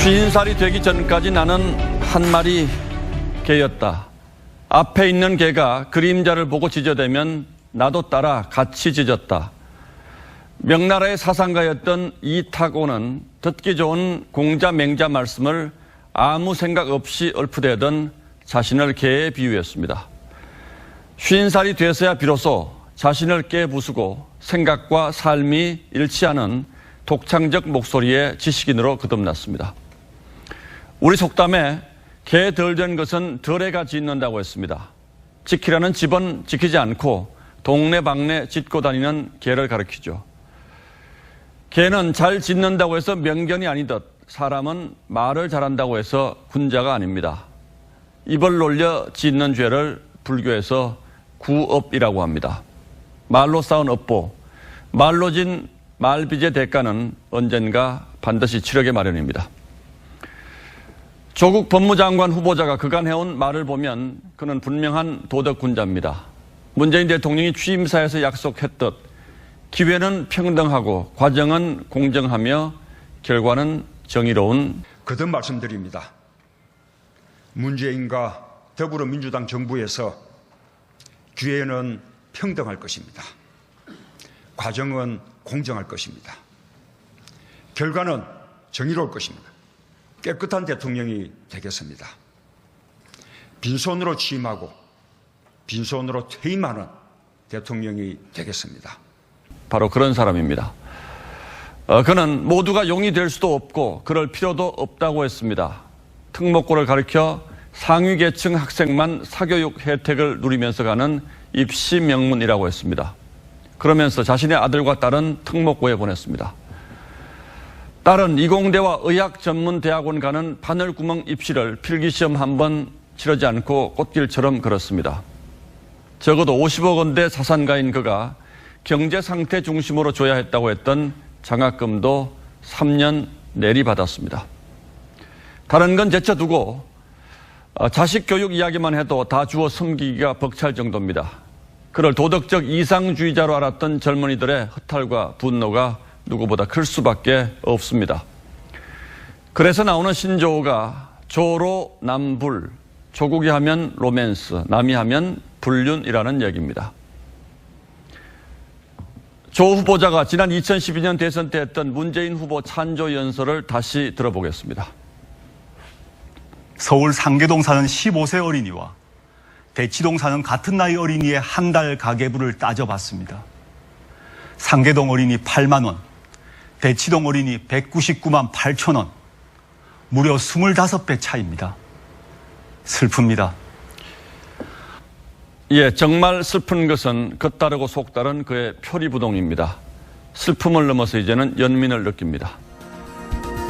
50살이 되기 전까지 나는 한 마리 개였다. 앞에 있는 개가 그림자를 보고 짖어대면 나도 따라 같이 짖었다. 명나라의 사상가였던 이탁오는 듣기 좋은 공자맹자 말씀을 아무 생각 없이 읊으대던 자신을 개에 비유했습니다. 50살이 돼서야 비로소 자신을 깨부수고 생각과 삶이 일치하는 독창적 목소리의 지식인으로 거듭났습니다. 우리 속담에 개 덜 된 것은 덜해가 짖는다고 했습니다. 지키라는 집은 지키지 않고 동네방네 짖고 다니는 개를 가리키죠. 개는 잘 짖는다고 해서 명견이 아니듯 사람은 말을 잘한다고 해서 군자가 아닙니다. 입을 놀려 짖는 죄를 불교에서 구업이라고 합니다. 말로 쌓은 업보, 말로 진 말빚의 대가는 언젠가 반드시 치르게 마련입니다. 조국 법무장관 후보자가 그간 해온 말을 보면 그는 분명한 도덕군자입니다. 문재인 대통령이 취임사에서 약속했듯 기회는 평등하고 과정은 공정하며 결과는 정의로운. 거듭 말씀드립니다. 문재인과 더불어민주당 정부에서 기회는 평등할 것입니다. 과정은 공정할 것입니다. 결과는 정의로울 것입니다. 깨끗한 대통령이 되겠습니다. 빈손으로 취임하고 빈손으로 퇴임하는 대통령이 되겠습니다. 바로 그런 사람입니다. 그는 모두가 용이 될 수도 없고 그럴 필요도 없다고 했습니다. 특목고를 가리켜 상위 계층 학생만 사교육 혜택을 누리면서 가는 입시 명문이라고 했습니다. 그러면서 자신의 아들과 딸은 특목고에 보냈습니다. 딸은 이공대와 의학전문대학원 가는 바늘구멍 입시를 필기시험 한 번 치르지 않고 꽃길처럼 걸었습니다. 적어도 50억 원대 자산가인 그가 경제 상태 중심으로 줘야 했다고 했던 장학금도 3년 내리받았습니다. 다른 건 제쳐두고 자식 교육 이야기만 해도 다 주워 섬기기가 벅찰 정도입니다. 그를 도덕적 이상주의자로 알았던 젊은이들의 허탈과 분노가 누구보다 클 수밖에 없습니다. 그래서 나오는 신조어가 조로남불, 조국이 하면 로맨스, 남이 하면 불륜이라는 얘기입니다. 조 후보자가 지난 2012년 대선 때 했던 문재인 후보 찬조 연설을 다시 들어보겠습니다. 서울 상계동 사는 15세 어린이와 대치동 사는 같은 나이 어린이의 한 달 가계부를 따져봤습니다. 상계동 어린이 8만 원, 대치동 어린이 199만 8천 원, 무려 25배 차이입니다. 슬픕니다. 예, 정말 슬픈 것은 겉다르고 속다른 그의 표리부동입니다. 슬픔을 넘어서 이제는 연민을 느낍니다.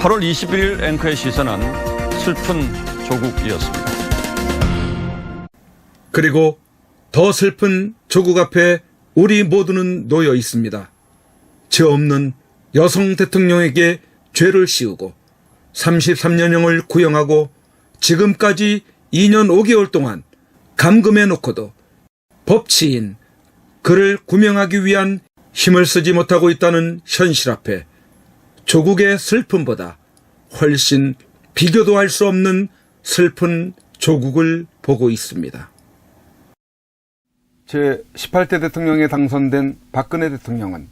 8월 21일 앵커의 시선은 슬픈 조국이었습니다. 그리고 더 슬픈 조국 앞에 우리 모두는 놓여 있습니다. 죄 없는 여성 대통령에게 죄를 씌우고 33년형을 구형하고 지금까지 2년 5개월 동안 감금해 놓고도 법치인 그를 구명하기 위한 힘을 쓰지 못하고 있다는 현실 앞에 조국의 슬픔보다 훨씬 비교도 할 수 없는 슬픈 조국을 보고 있습니다. 제18대 대통령에 당선된 박근혜 대통령은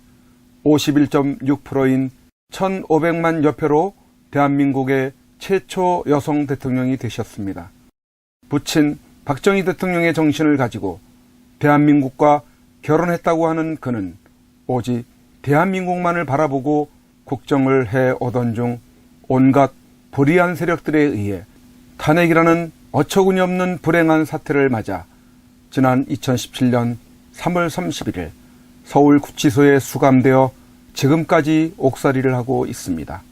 51.6%인 1,500만 여표로 대한민국의 최초 여성 대통령이 되셨습니다. 부친 박정희 대통령의 정신을 가지고 대한민국과 결혼했다고 하는 그는 오직 대한민국만을 바라보고 국정을 해오던 중 온갖 불의한 세력들에 의해 탄핵이라는 어처구니 없는 불행한 사태를 맞아 지난 2017년 3월 31일 서울 구치소에 수감되어 지금까지 옥살이를 하고 있습니다.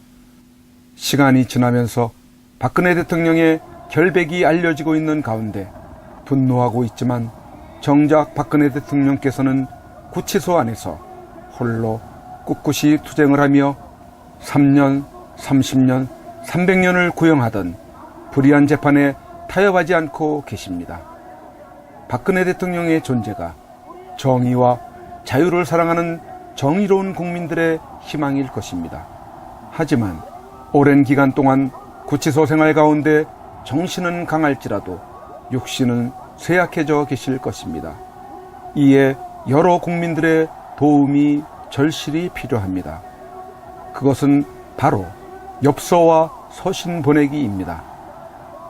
시간이 지나면서 박근혜 대통령의 결백이 알려지고 있는 가운데 분노하고 있지만 정작 박근혜 대통령께서는 구치소 안에서 홀로 꿋꿋이 투쟁을 하며 3년, 30년, 300년을 구형하던 불의한 재판에 타협하지 않고 계십니다. 박근혜 대통령의 존재가 정의와 자유를 사랑하는 정의로운 국민들의 희망일 것입니다. 하지만 오랜 기간 동안 구치소 생활 가운데 정신은 강할지라도 육신은 쇠약해져 계실 것입니다. 이에 여러 국민들의 도움이 절실히 필요합니다. 그것은 바로 엽서와 서신 보내기입니다.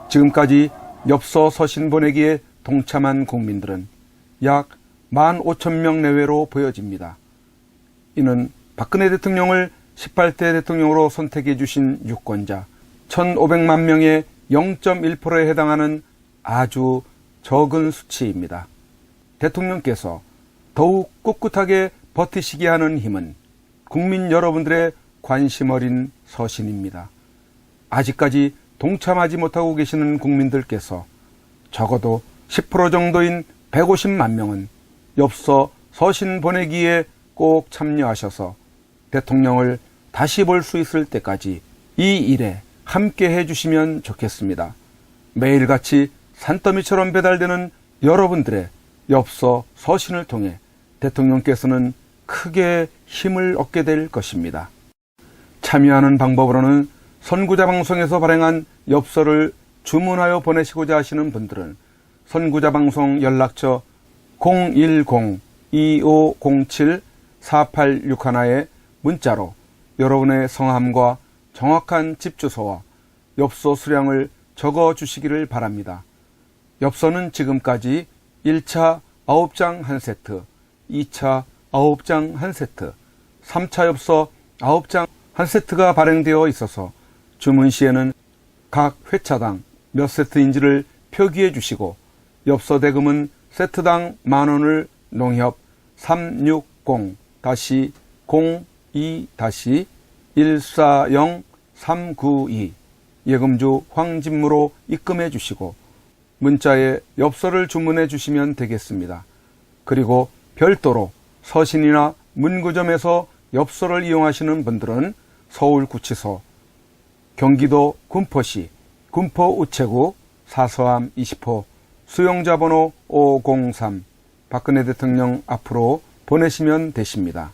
지금까지 엽서 서신 보내기에 동참한 국민들은 약 15,000명 내외로 보여집니다. 이는 박근혜 대통령을 18대 대통령으로 선택해 주신 유권자 1,500만 명의 0.1%에 해당하는 아주 적은 수치입니다. 대통령께서 더욱 꿋꿋하게 버티시게 하는 힘은 국민 여러분들의 관심 어린 서신입니다. 아직까지 동참하지 못하고 계시는 국민들께서 적어도 10% 정도인 150만 명은 엽서 서신 보내기에 꼭 참여하셔서 대통령을 다시 볼 수 있을 때까지 이 일에 함께 해주시면 좋겠습니다. 매일같이 산더미처럼 배달되는 여러분들의 엽서 서신을 통해 대통령께서는 크게 힘을 얻게 될 것입니다. 참여하는 방법으로는 선구자 방송에서 발행한 엽서를 주문하여 보내시고자 하시는 분들은 선구자 방송 연락처 010-2507-4861에 문자로 여러분의 성함과 정확한 집 주소와 엽서 수량을 적어 주시기를 바랍니다. 엽서는 지금까지 1차 9장 1세트, 2차 9장 1세트, 3차 엽서 9장 1세트가 발행되어 있어서 주문 시에는 각 회차당 몇 세트인지를 표기해 주시고 엽서 대금은 세트당 10,000원을 농협 360-02-140-392 예금주 황진무로 입금해 주시고 문자에 엽서를 주문해 주시면 되겠습니다. 그리고 별도로 서신이나 문구점에서 엽서를 이용하시는 분들은 서울구치소, 경기도 군포시 군포우체국 사서함 20호 수용자 번호 503 박근혜 대통령 앞으로 보내시면 되십니다.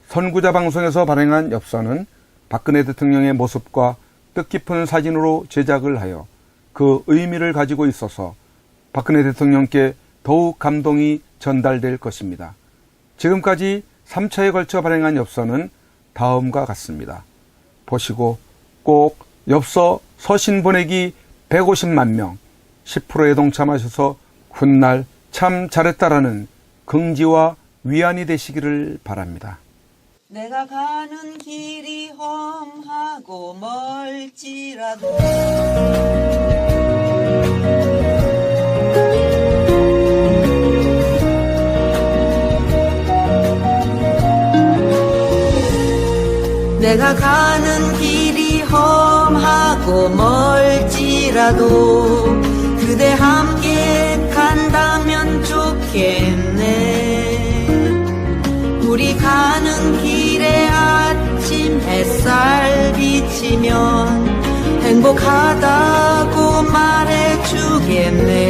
선구자 방송에서 발행한 엽서는 박근혜 대통령의 모습과 뜻깊은 사진으로 제작을 하여 그 의미를 가지고 있어서 박근혜 대통령께 더욱 감동이 전달될 것입니다. 지금까지 3차에 걸쳐 발행한 엽서는 다음과 같습니다. 보시고 꼭 엽서 서신 보내기 150만 명 10%에 동참하셔서 훗날 참 잘했다라는 긍지와 위안이 되시기를 바랍니다. 내가 가는 길이 험하고 멀지라도 내가 가는 길이 험하고 멀지라도 그대 함께 간다면 좋겠네. 우리 가는 길에 아침 햇살 비치면 행복하다고 말해주겠네.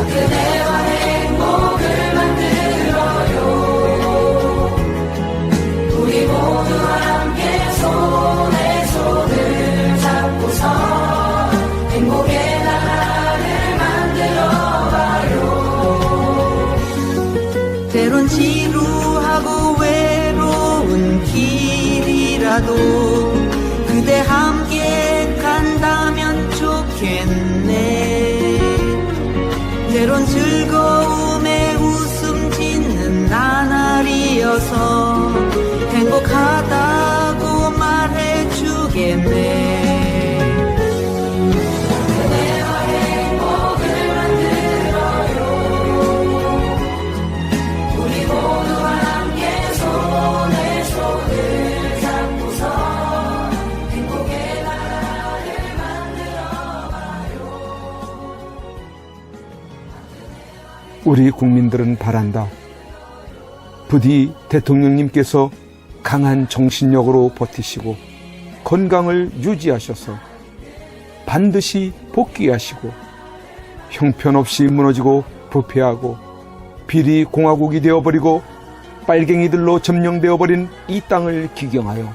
그대와 행복을 만들어요. 우리 모두 함께 손에 손을 잡고서 행복의 나라를 만들어봐요. 때론 지루하고 외로운 길이라도 그대 함께 간다면 좋겠네. 때론 즐거움에 웃음 짓는 나날이어서 행복하다고 말해주겠네. 그대와 행복을 만들어요. 우리 모두와 함께 손에 손을 잡고서 행복의 나라를 만들어봐요. 우리 국민들은 바란다. 부디 대통령님께서 강한 정신력으로 버티시고 건강을 유지하셔서 반드시 복귀하시고 형편없이 무너지고 부패하고 비리 공화국이 되어버리고 빨갱이들로 점령되어버린 이 땅을 기경하여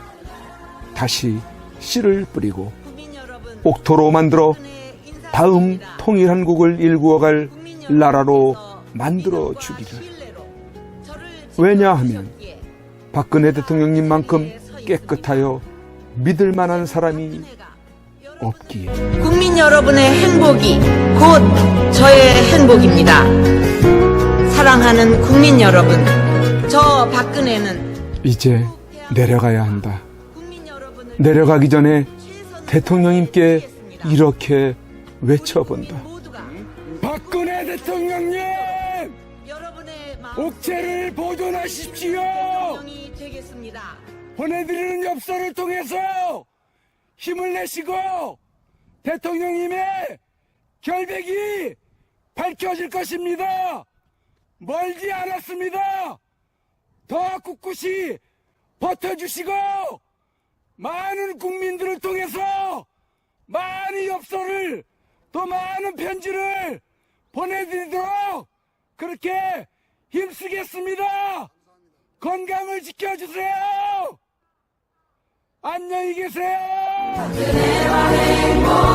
다시 씨를 뿌리고 옥토로 만들어 다음 통일한국을 일구어갈 나라로 만들어 주기를. 왜냐하면 박근혜 대통령님만큼 깨끗하여 믿을 만한 사람이 없기에. 국민 여러분의 행복이 곧 저의 행복입니다. 사랑하는 국민 여러분, 저 박근혜는 이제 내려가야 한다. 국민 여러분을 내려가기 전에 대통령님께 이렇게 외쳐본다. 모두가 박근혜 대통령님! 여러분의 마음 옥체를 보존하십시오! 대통령이 되겠습니다. 보내드리는 엽서를 통해서 힘을 내시고 대통령님의 결백이 밝혀질 것입니다. 멀지 않았습니다. 더 꿋꿋이 버텨주시고 많은 국민들을 통해서 많은 엽서를 또 많은 편지를 보내드리도록 그렇게 힘쓰겠습니다. 건강을 지켜주세요. 안녕히 계세요. 그대와 행복